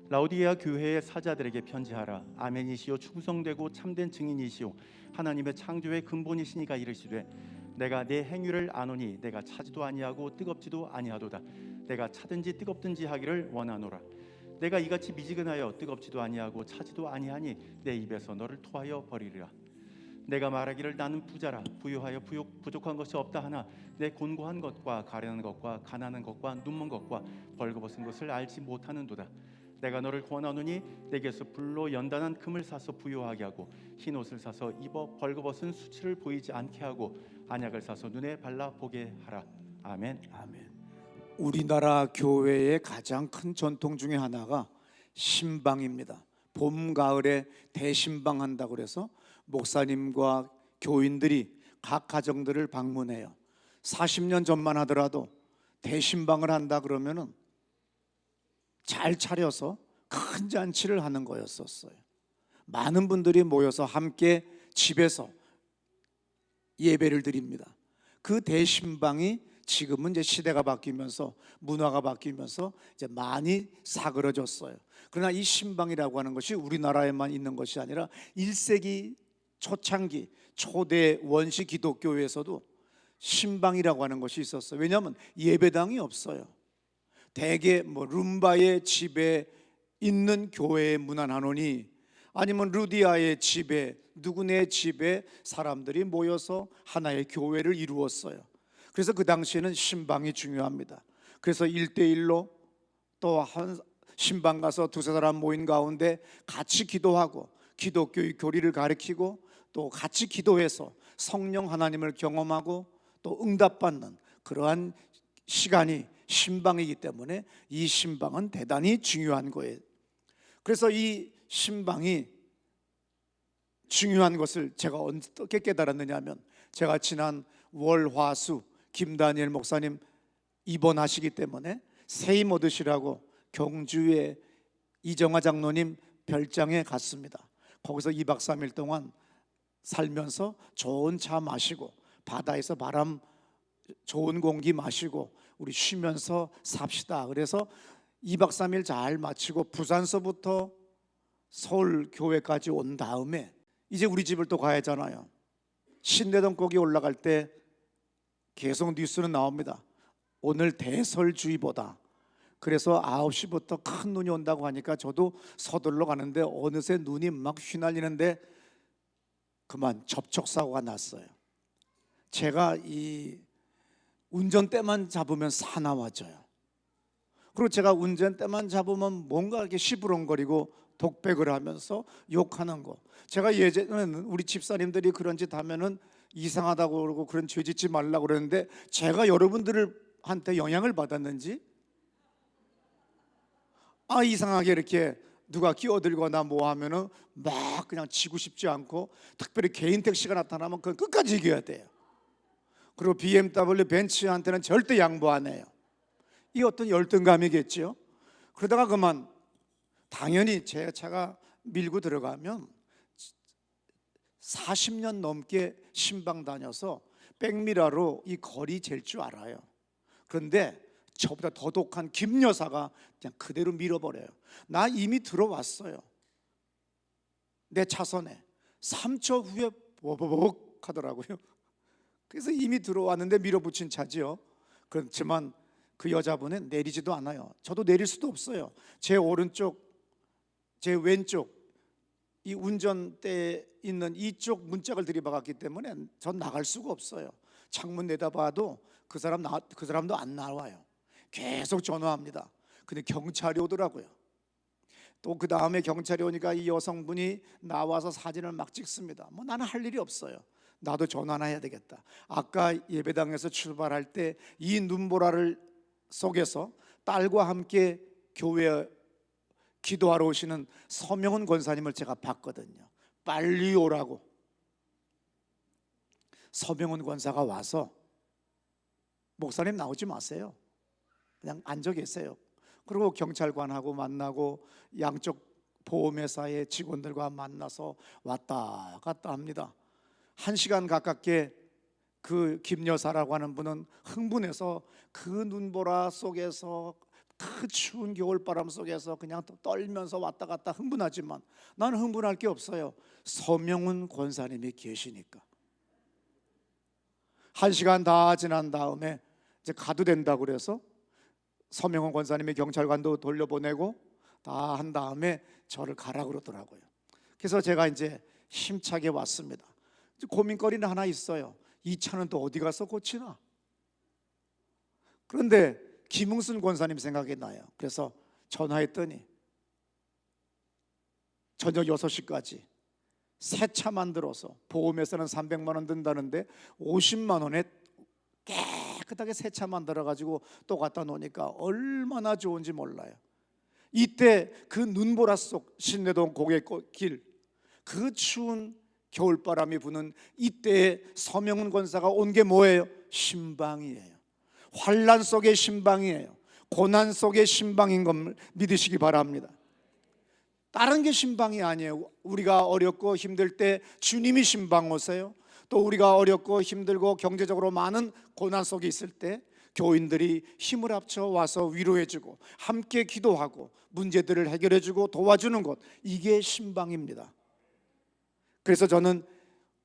라오디게아 교회의 사자들에게 편지하라. 아멘이시오 충성되고 참된 증인이시오 하나님의 창조의 근본이시니가 이르시되 내가 내 행위를 아노니 내가 차지도 아니하고 뜨겁지도 아니하도다. 내가 차든지 뜨겁든지 하기를 원하노라. 내가 이같이 미지근하여 뜨겁지도 아니하고 차지도 아니하니 내 입에서 너를 토하여 버리리라. 내가 말하기를 나는 부자라 부유하여 부족한 것이 없다 하나 내 곤고한 것과 가련한 것과 가난한 것과 눈먼 것과 벌거벗은 것을 알지 못하는도다. 내가 너를 권하노니 내게서 불로 연단한 금을 사서 부유하게 하고 흰 옷을 사서 입어 벌거벗은 수치를 보이지 않게 하고 안약을 사서 눈에 발라 보게 하라. 아멘. 아멘. 우리나라 교회의 가장 큰 전통 중에 하나가 신방입니다. 봄, 가을에 대신방 한다고 그래서 목사님과 교인들이 각 가정들을 방문해요. 40년 전만 하더라도 대신방을 한다 그러면은 잘 차려서 큰 잔치를 하는 거였었어요. 많은 분들이 모여서 함께 집에서 예배를 드립니다. 그 대신방이 지금은 이제 시대가 바뀌면서 문화가 바뀌면서 이제 많이 사그러졌어요. 그러나 이 신방이라고 하는 것이 우리나라에만 있는 것이 아니라 1세기 초창기 초대 원시 기독교에서도 신방이라고 하는 것이 있었어요. 왜냐하면 예배당이 없어요. 대개 룸바의 집에 있는 교회에 문안하노니 아니면 루디아의 집에 누구네 집에 사람들이 모여서 하나의 교회를 이루었어요. 그래서 그 당시에는 신방이 중요합니다. 그래서 1대1로 또 한 신방 가서 두세 사람 모인 가운데 같이 기도하고 기독교의 교리를 가르치고 또 같이 기도해서 성령 하나님을 경험하고 또 응답받는 그러한 시간이 신방이기 때문에 이 신방은 대단히 중요한 거예요. 그래서 이 신방이 중요한 것을 제가 어떻게 깨달았느냐 하면 제가 지난 월, 화, 수 김다니엘 목사님 입원하시기 때문에 세임 얻으시라고 경주의 이정화 장로님 별장에 갔습니다. 거기서 2박 3일 동안 살면서 좋은 차 마시고 바다에서 바람 좋은 공기 마시고 우리 쉬면서 삽시다. 그래서 2박 3일 잘 마치고 부산서부터 서울 교회까지 온 다음에 이제 우리 집을 또 가야 하잖아요. 신내동 거기 올라갈 때 계속 뉴스는 나옵니다. 오늘 대설주의보다. 그래서 9시부터 큰 눈이 온다고 하니까 저도 서둘러 가는데 어느새 눈이 막 휘날리는데 그만 접촉사고가 났어요. 제가 이 운전대만 잡으면 사나워져요. 그리고 제가 운전대만 잡으면 뭔가 이렇게 시부렁거리고 독백을 하면서 욕하는 거. 제가 예전에는 우리 집사님들이 그런 짓 하면은 이상하다고 그러고 그런 죄 짓지 말라고 그러는데 제가 여러분들한테 영향을 받았는지 이상하게 이렇게 누가 끼어들거나 뭐 하면은 막 그냥 지고 싶지 않고 특별히 개인 택시가 나타나면 그건 끝까지 이겨야 돼요. 그리고 BMW 벤츠한테는 절대 양보 안 해요. 이 어떤 열등감이겠죠. 그러다가 그만 당연히 제 차가 밀고 들어가면 40년 넘게 신방 다녀서 백미러로 이 거리 잴 줄 알아요. 그런데 저보다 더 독한 김 여사가 그냥 그대로 밀어버려요. 나 이미 들어왔어요. 내 차선에 3초 후에 버벅 하더라고요. 그래서 이미 들어왔는데 밀어붙인 차지요. 그렇지만 그 여자분은 내리지도 않아요. 저도 내릴 수도 없어요. 제 오른쪽, 제 왼쪽 이 운전대에 있는 이쪽 문짝을 들이박았기 때문에 전 나갈 수가 없어요. 창문 내다봐도 그 사람도 안 나와요. 계속 전화합니다. 근데 경찰이 오더라고요. 또 그 다음에 경찰이 오니까 이 여성분이 나와서 사진을 막 찍습니다. 나는 할 일이 없어요. 나도 전화나 해야 되겠다. 아까 예배당에서 출발할 때 이 눈보라를 속에서 딸과 함께 교회에 기도하러 오시는 서명훈 권사님을 제가 봤거든요. 빨리 오라고. 서명훈 권사가 와서 목사님 나오지 마세요. 그냥 앉아 계세요. 그리고 경찰관하고 만나고 양쪽 보험회사의 직원들과 만나서 왔다 갔다 합니다. 1시간 가깝게 그 김여사라고 하는 분은 흥분해서 그 눈보라 속에서 그 추운 겨울바람 속에서 그냥 떨면서 왔다 갔다 흥분하지만 나는 흥분할 게 없어요. 서명훈 권사님이 계시니까. 1시간 다 지난 다음에 이제 가도 된다고 그래서 서명훈 권사님이 경찰관도 돌려보내고 다 한 다음에 저를 가라 그러더라고요. 그래서 제가 이제 힘차게 왔습니다. 고민거리는 하나 있어요. 이 차는 또 어디 가서 고치나? 그런데 김웅순 권사님 생각이 나요. 그래서 전화했더니 저녁 6시까지 새 차 만들어서 보험에서는 300만 원 든다는데 50만 원에 깨끗하게 새 차 만들어가지고 또 갖다 놓으니까 얼마나 좋은지 몰라요. 이때 그 눈보라 속 신내동 고갯길, 그 추운 겨울바람이 부는 이때에 서명훈 권사가 온 게 뭐예요? 신방이에요. 환난 속의 신방이에요. 고난 속의 신방인 걸 믿으시기 바랍니다. 다른 게 신방이 아니에요. 우리가 어렵고 힘들 때 주님이 신방 오세요. 또 우리가 어렵고 힘들고 경제적으로 많은 고난 속에 있을 때 교인들이 힘을 합쳐 와서 위로해주고 함께 기도하고 문제들을 해결해주고 도와주는 것, 이게 신방입니다. 그래서 저는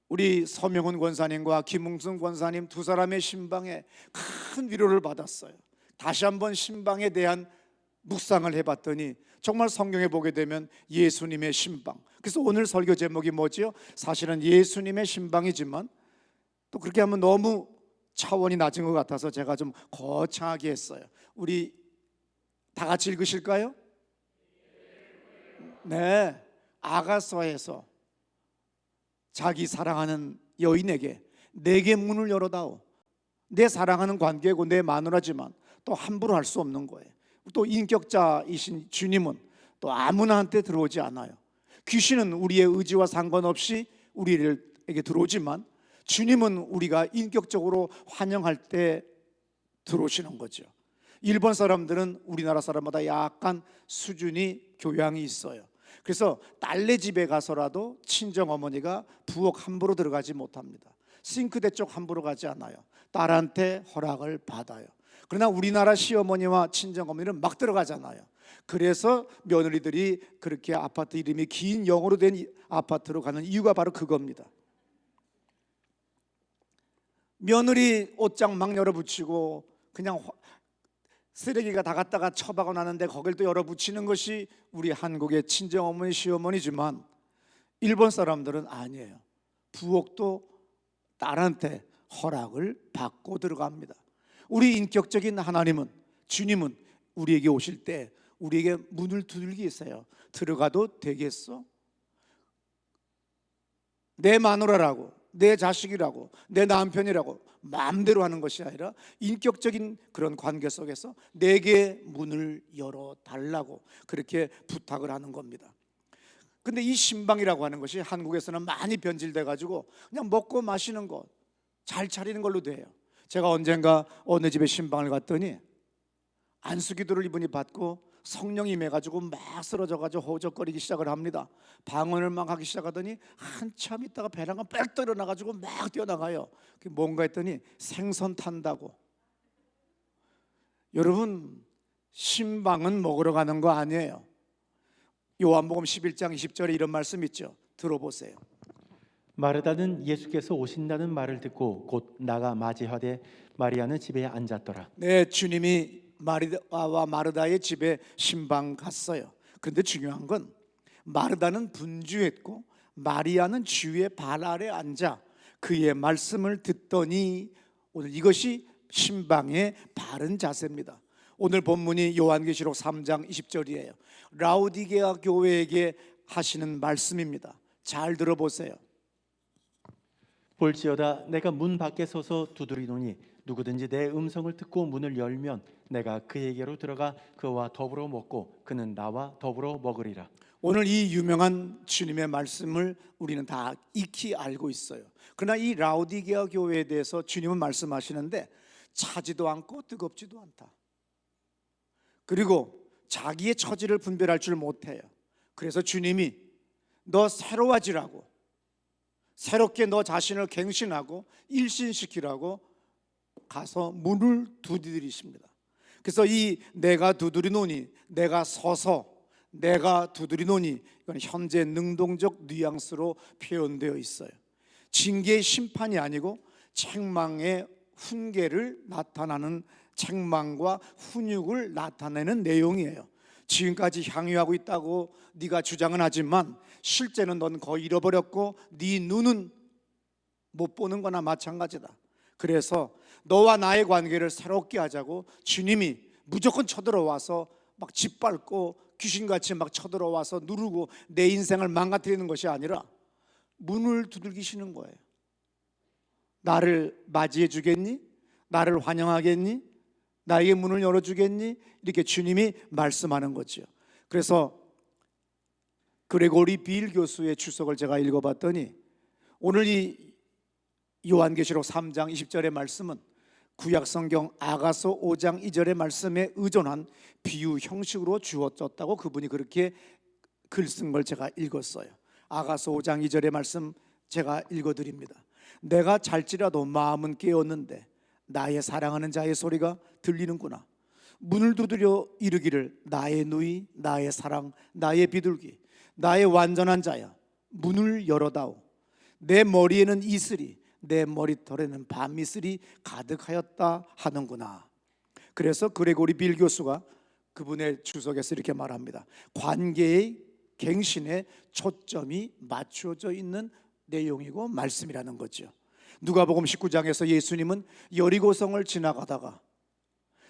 우리 서명훈 권사님과 김웅순 권사님 두 사람의 신방에 큰 위로를 받았어요. 다시 한번 신방에 대한 묵상을 해봤더니 정말 성경에 보게 되면 예수님의 신방. 그래서 오늘 설교 제목이 뭐지요? 사실은 예수님의 신방이지만 또 그렇게 하면 너무 차원이 낮은 것 같아서 제가 좀 거창하게 했어요. 우리 다 같이 읽으실까요? 네, 아가서에서 자기 사랑하는 여인에게 내게 문을 열어다오. 내 사랑하는 관계고 내 마누라지만 또 함부로 할 수 없는 거예요. 또 인격자이신 주님은 또 아무나한테 들어오지 않아요. 귀신은 우리의 의지와 상관없이 우리에게 들어오지만 주님은 우리가 인격적으로 환영할 때 들어오시는 거죠. 일본 사람들은 우리나라 사람보다 약간 수준이 교양이 있어요. 그래서 딸네 집에 가서라도 친정어머니가 부엌 함부로 들어가지 못합니다. 싱크대 쪽 함부로 가지 않아요. 딸한테 허락을 받아요. 그러나 우리나라 시어머니와 친정어머니는 막 들어가잖아요. 그래서 며느리들이 그렇게 아파트 이름이 긴 영어로 된 아파트로 가는 이유가 바로 그겁니다. 며느리 옷장 막 열어붙이고 그냥 쓰레기가 다 갖다가 처박아 놨는데 거길 또 열어붙이는 것이 우리 한국의 친정어머니 시어머니지만 일본 사람들은 아니에요. 부엌도 딸한테 허락을 받고 들어갑니다. 우리 인격적인 하나님은, 주님은 우리에게 오실 때 우리에게 문을 두들기 있어요. 들어가도 되겠어? 내 마누라라고, 내 자식이라고, 내 남편이라고 마음대로 하는 것이 아니라 인격적인 그런 관계 속에서 내게 문을 열어달라고 그렇게 부탁을 하는 겁니다. 근데 이 신방이라고 하는 것이 한국에서는 많이 변질돼 가지고 그냥 먹고 마시는 것, 잘 차리는 걸로 돼요. 제가 언젠가 어느 집에 신방을 갔더니 안수기도를 이분이 받고 성령이 임해가지고 막 쓰러져가지고 호적거리기 시작을 합니다. 방언을 막 하기 시작하더니 한참 있다가 배낭가 빽 떨어나가지고 막 뛰어나가요. 그게 뭔가 했더니 생선 탄다고. 여러분, 신방은 먹으러 가는 거 아니에요. 요한복음 11장 20절에 이런 말씀 있죠. 들어보세요. 마르다는 예수께서 오신다는 말을 듣고 곧 나가 맞이하되 마리아는 집에 앉았더라. 네, 주님이 마리아와 마르다의 집에 신방 갔어요. 그런데 중요한 건 마르다는 분주했고 마리아는 주의 발 아래 앉아 그의 말씀을 듣더니, 오늘 이것이 신방의 바른 자세입니다. 오늘 본문이 요한계시록 3장 20절이에요. 라오디게아 교회에게 하시는 말씀입니다. 잘 들어보세요. 볼지어다 내가 문 밖에 서서 두드리노니 누구든지 내 음성을 듣고 문을 열면 내가 그에게로 들어가 그와 더불어 먹고 그는 나와 더불어 먹으리라. 오늘 이 유명한 주님의 말씀을 우리는 다 익히 알고 있어요. 그러나 이 라오디게아 교회에 대해서 주님은 말씀하시는데 차지도 않고 뜨겁지도 않다. 그리고 자기의 처지를 분별할 줄 못해요. 그래서 주님이 너 새로워지라고, 새롭게 너 자신을 갱신하고 일신시키라고 가서 문을 두드리십니다. 그래서 이 내가 두드리노니, 내가 서서, 내가 두드리노니, 이건 현재 능동적 뉘앙스로 표현되어 있어요. 징계의 심판이 아니고 책망의 훈계를 나타나는, 책망과 훈육을 나타내는 내용이에요. 지금까지 향유하고 있다고 네가 주장은 하지만 실제는 넌 거의 잃어버렸고 네 눈은 못 보는 거나 마찬가지다. 그래서 너와 나의 관계를 새롭게 하자고 주님이 무조건 쳐들어와서 막 짓밟고 귀신같이 막 쳐들어와서 누르고 내 인생을 망가뜨리는 것이 아니라 문을 두들기시는 거예요. 나를 맞이해 주겠니? 나를 환영하겠니? 나에게 문을 열어주겠니? 이렇게 주님이 말씀하는 거죠. 그래서 그레고리 빌 교수의 주석을 제가 읽어봤더니 오늘 이 요한계시록 3장 20절의 말씀은 구약성경 아가서 5장 2절의 말씀에 의존한 비유 형식으로 주어졌다고 그분이 그렇게 글 쓴 걸 제가 읽었어요. 아가서 5장 2절의 말씀 제가 읽어드립니다. 내가 잘지라도 마음은 깨었는데 나의 사랑하는 자의 소리가 들리는구나. 문을 두드려 이르기를 나의 누이, 나의 사랑, 나의 비둘기, 나의 완전한 자야, 문을 열어다오. 내 머리에는 이슬이, 내 머리털에는 밤이슬이 가득하였다 하는구나. 그래서 그레고리 빌 교수가 그분의 주석에서 이렇게 말합니다. 관계의 갱신에 초점이 맞춰져 있는 내용이고 말씀이라는 거죠. 누가복음 19장에서 예수님은 여리고성을 지나가다가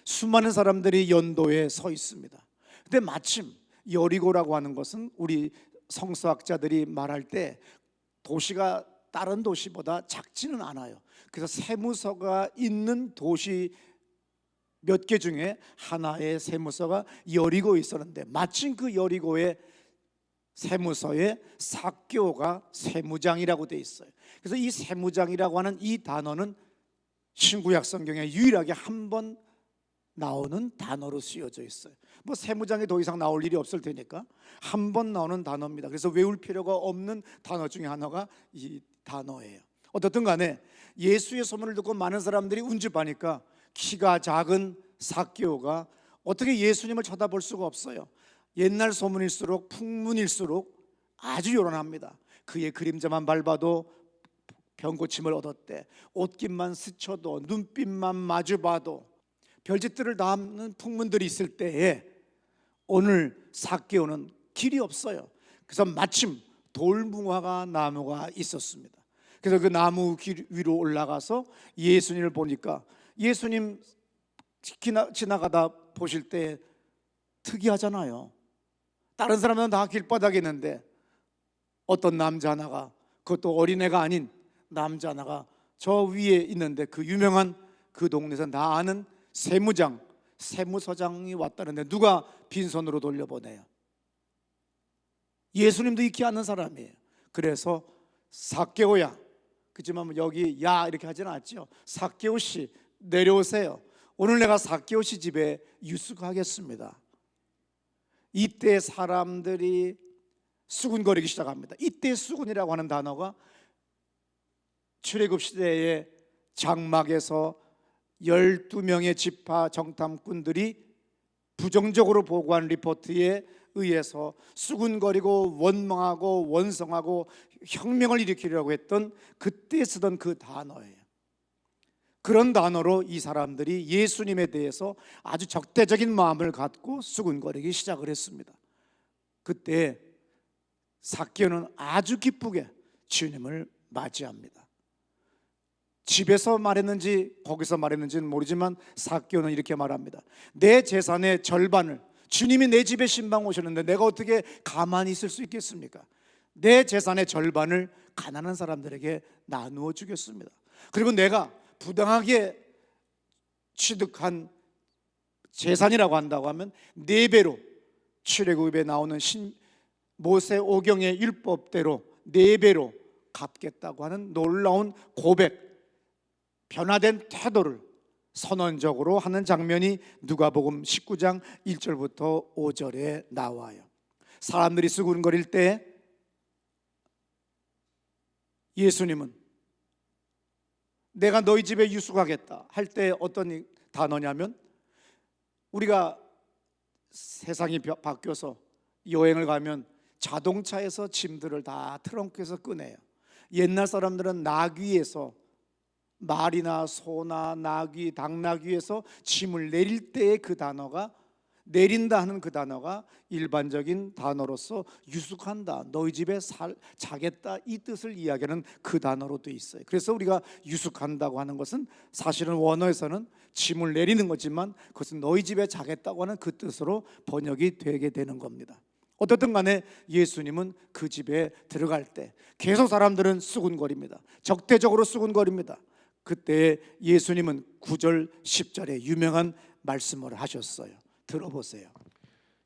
수많은 사람들이 연도에 서 있습니다. 근데 마침 여리고라고 하는 것은 우리 성서학자들이 말할 때 도시가 다른 도시보다 작지는 않아요. 그래서 세무서가 있는 도시 몇 개 중에 하나의 세무서가 여리고에 있었는데 마침 그 여리고의 세무서에 삭개오가 세무장이라고 돼 있어요. 그래서 이 세무장이라고 하는 이 단어는 신구약 성경에 유일하게 한 번 나오는 단어로 쓰여져 있어요. 뭐 세무장이 더 이상 나올 일이 없을 테니까 한 번 나오는 단어입니다. 그래서 외울 필요가 없는 단어 중에 하나가 이 단어예요. 어떻든 간에 예수의 소문을 듣고 많은 사람들이 운집하니까 키가 작은 삭개오가 어떻게 예수님을 쳐다볼 수가 없어요. 옛날 소문일수록 풍문일수록 아주 요란합니다. 그의 그림자만 밟아도 병고침을 얻었대. 옷깃만 스쳐도, 눈빛만 마주봐도 별짓들을 담는 풍문들이 있을 때에 오늘 삭개오는 길이 없어요. 그래서 마침 돌무화과 나무가 있었습니다. 그래서 그 나무 길 위로 올라가서 예수님을 보니까 예수님 지나가다 보실 때 특이하잖아요. 다른 사람들은 다 길바닥에 있는데 어떤 남자 하나가, 그것도 어린애가 아닌 남자 하나가 저 위에 있는데 그 유명한 그 동네에서 다 아는 세무장, 세무서장이 왔다는데 누가 빈손으로 돌려보내요? 예수님도 익히 아는 사람이에요. 그래서 삭개오야, 그렇지만 여기 야 이렇게 하지는 않죠. 삭개오 씨 내려오세요. 오늘 내가 삭개오 씨 집에 유숙하겠습니다. 이때 사람들이 수군거리기 시작합니다. 이때 수군이라고 하는 단어가 출애굽 시대의 장막에서 12명의 지파 정탐꾼들이 부정적으로 보고한 리포트에 의해서 수군거리고 원망하고 원성하고 혁명을 일으키려고 했던 그때 쓰던 그 단어예요. 그런 단어로 이 사람들이 예수님에 대해서 아주 적대적인 마음을 갖고 수군거리기 시작을 했습니다. 그때 삭개오는 아주 기쁘게 주님을 맞이합니다. 집에서 말했는지 거기서 말했는지는 모르지만 삭개오는 이렇게 말합니다. 내 재산의 절반을, 주님이 내 집에 신방 오셨는데 내가 어떻게 가만히 있을 수 있겠습니까? 내 재산의 절반을 가난한 사람들에게 나누어 주겠습니다. 그리고 내가 부당하게 취득한 재산이라고 한다고 하면 4배로, 출애굽에 나오는 모세 오경의 율법대로 4배로 갚겠다고 하는 놀라운 고백, 변화된 태도를 선언적으로 하는 장면이 누가복음 19장 1절부터 5절에 나와요. 사람들이 수군거릴 때 예수님은 내가 너희 집에 유숙하겠다 할 때 어떤 단어냐면 우리가 세상이 바뀌어서 여행을 가면 자동차에서 짐들을 다 트렁크에서 꺼내요. 옛날 사람들은 나귀에서, 말이나 소나 나귀, 당나귀에서 짐을 내릴 때의 그 단어가, 내린다 하는 그 단어가 일반적인 단어로서 유숙한다, 너희 집에 자겠다, 이 뜻을 이야기하는 그 단어로 돼 있어요. 그래서 우리가 유숙한다고 하는 것은 사실은 원어에서는 짐을 내리는 거지만 그것은 너희 집에 자겠다고 하는 그 뜻으로 번역이 되게 되는 겁니다. 어떻든 간에 예수님은 그 집에 들어갈 때 계속 사람들은 수군거립니다. 적대적으로 수군거립니다. 그때 예수님은 9절 10절에 유명한 말씀을 하셨어요. 들어보세요.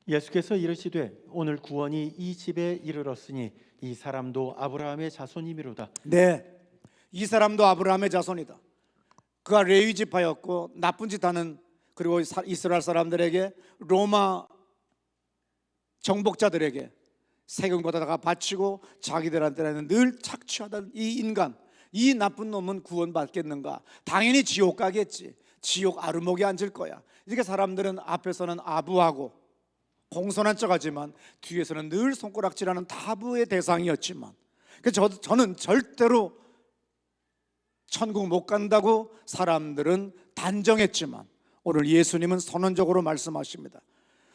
예수께서 이르시되 오늘 구원이 이 집에 이르렀으니 이 사람도 아브라함의 자손이미로다. 네, 이 사람도 아브라함의 자손이다. 그가 레위 지파였고 나쁜 짓 하는, 그리고 이스라엘 사람들에게, 로마 정복자들에게 세금 걷어다가 바치고 자기들한테는 늘 착취하던 이 인간, 이 나쁜 놈은 구원받겠는가? 당연히 지옥 가겠지. 지옥 아르목에 앉을 거야. 이렇게 사람들은 앞에서는 아부하고 공손한 척하지만 뒤에서는 늘 손가락질하는 타부의 대상이었지만, 그래서 저는 절대로 천국 못 간다고 사람들은 단정했지만 오늘 예수님은 선언적으로 말씀하십니다.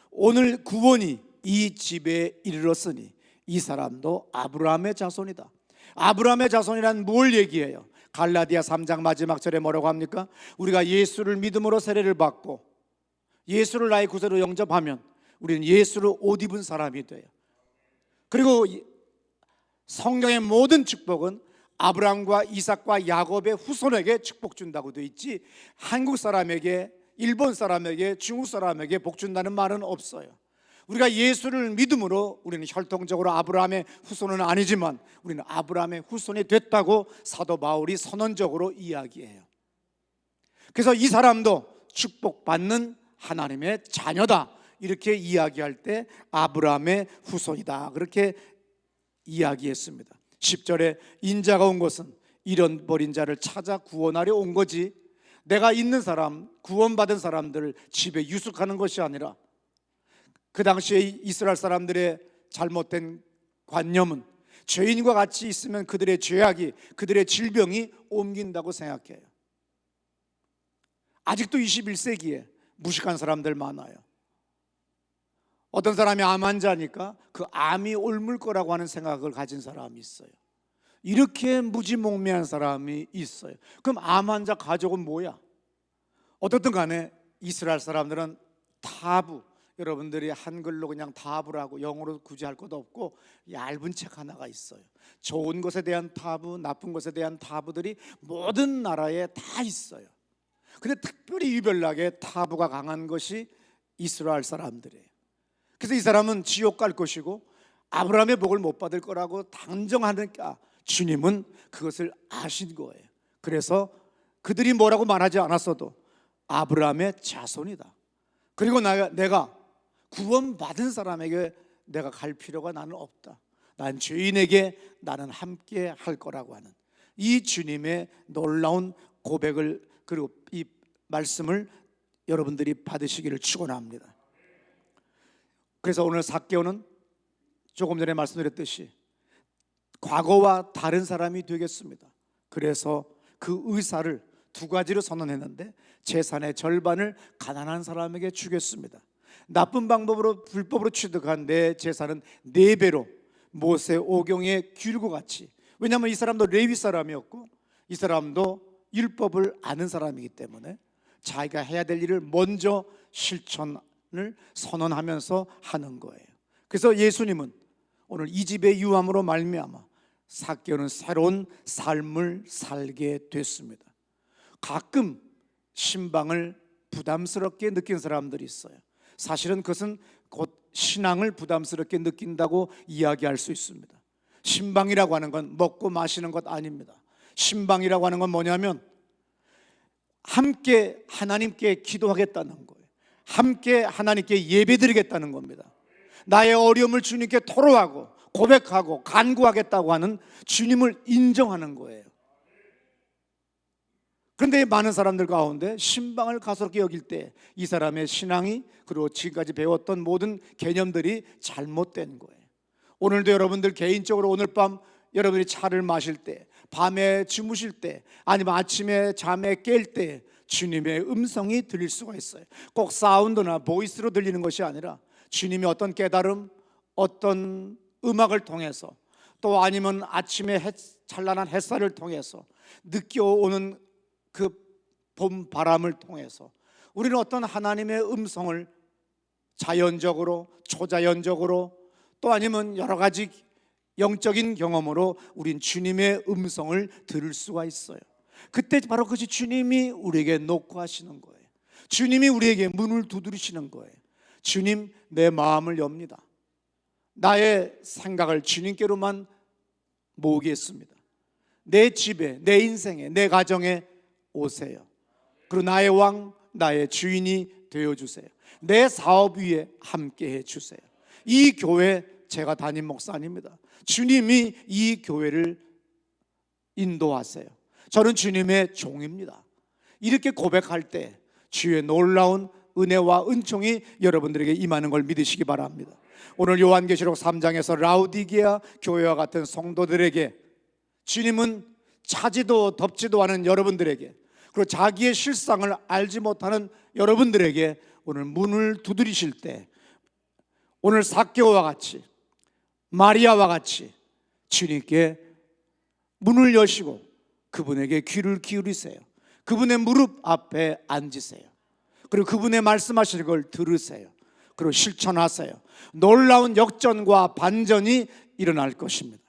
오늘 구원이 이 집에 이르렀으니 이 사람도 아브라함의 자손이다. 아브라함의 자손이란 뭘 얘기해요? 갈라디아 3장 마지막 절에 뭐라고 합니까? 우리가 예수를 믿음으로 세례를 받고 예수를 나의 구세로 영접하면 우리는 예수를 옷 입은 사람이 돼요. 그리고 성경의 모든 축복은 아브라함과 이삭과 야곱의 후손에게 축복 준다고 되어 있지, 한국 사람에게, 일본 사람에게, 중국 사람에게 복 준다는 말은 없어요. 우리가 예수를 믿음으로 우리는 혈통적으로 아브라함의 후손은 아니지만 우리는 아브라함의 후손이 됐다고 사도 바울이 선언적으로 이야기해요. 그래서 이 사람도 축복받는 하나님의 자녀다, 이렇게 이야기할 때 아브라함의 후손이다, 그렇게 이야기했습니다. 10절에 인자가 온 것은 잃어버린 자를 찾아 구원하려 온 거지, 내가 있는 사람, 구원받은 사람들을 집에 유숙하는 것이 아니라, 그 당시에 이스라엘 사람들의 잘못된 관념은 죄인과 같이 있으면 그들의 죄악이, 그들의 질병이 옮긴다고 생각해요. 아직도 21세기에 무식한 사람들 많아요. 어떤 사람이 암 환자니까 그 암이 옮을 거라고 하는 생각을 가진 사람이 있어요. 이렇게 무지몽매한 사람이 있어요. 그럼 암 환자 가족은 뭐야? 어떻든 간에 이스라엘 사람들은 타부, 여러분들이 한글로 그냥 타부라고, 영어로 굳이 할 것도 없고 얇은 책 하나가 있어요. 좋은 것에 대한 타부, 나쁜 것에 대한 타부들이 모든 나라에 다 있어요. 근데 특별히 유별나게 타부가 강한 것이 이스라엘 사람들이에요. 그래서 이 사람은 지옥 갈 것이고 아브라함의 복을 못 받을 거라고 단정하니까 주님은 그것을 아신 거예요. 그래서 그들이 뭐라고 말하지 않았어도 아브라함의 자손이다. 그리고 내가 구원받은 사람에게 내가 갈 필요가 나는 없다. 난 죄인에게 나는 함께 할 거라고 하는 이 주님의 놀라운 고백을, 그리고 이 말씀을 여러분들이 받으시기를 축원합니다. 그래서 오늘 삭개오는 조금 전에 말씀드렸듯이 과거와 다른 사람이 되겠습니다. 그래서 그 의사를 두 가지로 선언했는데, 재산의 절반을 가난한 사람에게 주겠습니다. 나쁜 방법으로 불법으로 취득한 내 재산은 4배로 모세 오경의 규율과 같이, 왜냐하면 이 사람도 레위 사람이었고 이 사람도 율법을 아는 사람이기 때문에 자기가 해야 될 일을 먼저 실천을 선언하면서 하는 거예요. 그래서 예수님은 오늘 이 집의 유함으로 말미암아 삭개오는 새로운 삶을 살게 됐습니다. 가끔 신방을 부담스럽게 느낀 사람들이 있어요. 사실은 그것은 곧 신앙을 부담스럽게 느낀다고 이야기할 수 있습니다. 신방이라고 하는 건 먹고 마시는 것 아닙니다. 신방이라고 하는 건 뭐냐면 함께 하나님께 기도하겠다는 거예요. 함께 하나님께 예배드리겠다는 겁니다. 나의 어려움을 주님께 토로하고 고백하고 간구하겠다고 하는 주님을 인정하는 거예요. 그런데 많은 사람들 가운데 신방을 가소롭게 여길 때 이 사람의 신앙이 그리고 지금까지 배웠던 모든 개념들이 잘못된 거예요. 오늘도 여러분들 개인적으로 오늘 밤 여러분이 차를 마실 때, 밤에 주무실 때, 아니면 아침에 잠에 깰 때 주님의 음성이 들릴 수가 있어요. 꼭 사운드나 보이스로 들리는 것이 아니라 주님의 어떤 깨달음, 어떤 음악을 통해서, 또 아니면 아침에 찬란한 햇살을 통해서 느껴오는 그 봄 바람을 통해서 우리는 어떤 하나님의 음성을 자연적으로, 초자연적으로, 또 아니면 여러 가지 영적인 경험으로 우린 주님의 음성을 들을 수가 있어요. 그때 바로 그것이 주님이 우리에게 녹화하시는 거예요. 주님이 우리에게 문을 두드리시는 거예요. 주님, 내 마음을 엽니다. 나의 생각을 주님께로만 모으겠습니다. 내 집에, 내 인생에, 내 가정에 오세요. 그리고 나의 왕, 나의 주인이 되어주세요. 내 사업 위에 함께해 주세요. 이 교회 제가 담임 목사입니다. 주님이 이 교회를 인도하세요. 저는 주님의 종입니다. 이렇게 고백할 때 주의 놀라운 은혜와 은총이 여러분들에게 임하는 걸 믿으시기 바랍니다. 오늘 요한계시록 3장에서 라우디게아 교회와 같은 성도들에게 주님은 차지도 덥지도 않은 여러분들에게, 그리고 자기의 실상을 알지 못하는 여러분들에게 오늘 문을 두드리실 때 오늘 삭개오와 같이, 마리아와 같이 주님께 문을 여시고 그분에게 귀를 기울이세요. 그분의 무릎 앞에 앉으세요. 그리고 그분의 말씀하시는 걸 들으세요. 그리고 실천하세요. 놀라운 역전과 반전이 일어날 것입니다.